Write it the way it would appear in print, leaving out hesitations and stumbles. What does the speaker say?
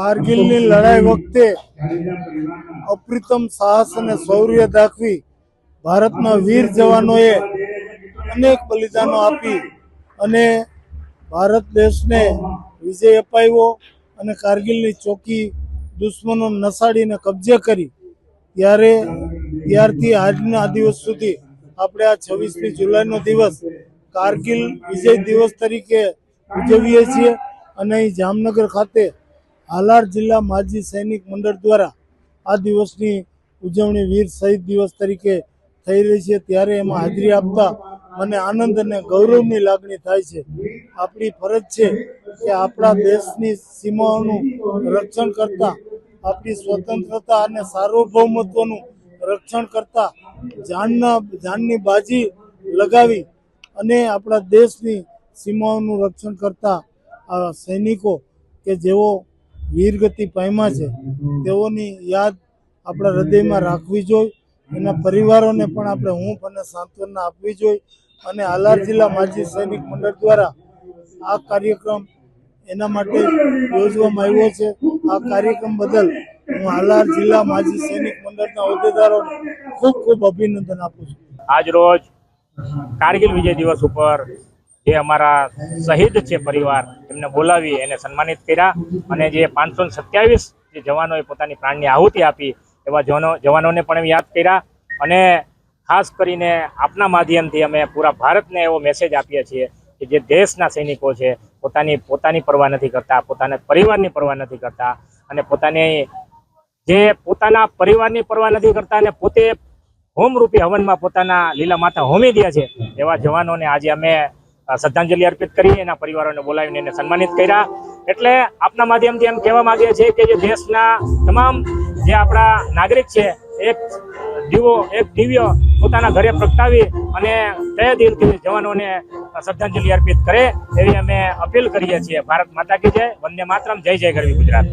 કારગિલની લડાઈ વખતે અપ્રતિમ સાહસ અને શૌર્ય દાખવી ભારતના વીર જવાનોએ અનેક બલિદાનો આપી અને ભારત દેશને વિજય અપાવ્યો અને કારગિલની ચોકી દુશ્મનો નસાડીને કબજે કરી ત્યારથી આજના દિવસ સુધી આપણે આ 26મી જુલાઈનો દિવસ કારગિલ વિજય દિવસ તરીકે ઉજવીએ છીએ અને અહીં જામનગર ખાતે હાલાર જિલ્લા માજી સૈનિક મંડળ દ્વારા આ દિવસની ઉજવણી વીર શહીદ દિવસ તરીકે થઈ રહી છે। ત્યારે એમાં હાજરી આપતા મને આનંદ અને ગૌરવની લાગણી થાય છે। આપણી ફરજ છે કે આપણા દેશની સીમાઓનું રક્ષણ કરતા, આપણી સ્વતંત્રતા અને સાર્વભૌમત્વનું રક્ષણ કરતા જાનની બાજી લગાવી અને આપણા દેશની સીમાઓનું રક્ષણ કરતા આ સૈનિકો કે જેઓ વીરગતિ પામ્યા છે તેઓની યાદ આપણા હૃદયમાં રાખવી જોઈએ। એના પરિવારોને પણ આપણે હૂંફ અને સાંત્વના આપવી જોઈએ અને હાલાર જિલ્લા માજી સૈનિક મંડળ દ્વારા આ કાર્યક્રમ એના માટે યોજવામાં આવ્યો છે। આ કાર્યક્રમ બદલ હું હાલાર જિલ્લા માજી સૈનિક મંડળના હોદ્દેદારોને ખૂબ ખૂબ અભિનંદન આપું છું। આજ રોજ કારગિલ વિજય દિવસ ઉપર જે અમારા શહીદ છે પરિવાર એમને બોલાવી એને સન્માનિત કર્યા અને જે 527 જે જવાનોએ પોતાની પ્રાણની આહુતિ આપી એવા જવાનોને પણ યાદ કર્યા અને ખાસ કરીને આપના માધ્યમથી અમે પૂરા ભારતને એવો મેસેજ આપીએ છીએ કે જે દેશના સૈનિકો છે પોતાની પરવા નથી કરતા, પોતાના પરિવારની પરવા નથી કરતા અને પોતાના પરિવારની પરવા નથી કરતા અને પોતે હોમરૂપી હવનમાં પોતાના લીલા માથા હોમી દે છે એવા જવાનોને આજે અમે શ્રદ્ધાંજલિ અર્પિત કરી એના પરિવારોને બોલાવીને એને સન્માનિત કર્યા। એટલે આપના માધ્યમથી એમ કહેવા માંગીએ છીએ કે જે દેશના તમામ જે આપણા નાગરિક છે એક દિવ્ય પોતાના ઘરે પ્રગટાવી અને તહે દિલથી જવાનોને શ્રદ્ધાંજલિ અર્પિત કરે એવી અમે અપીલ કરીએ છીએ। ભારત માતા કી જય, વંદે માતરમ, જય જય ગરવી ગુજરાત।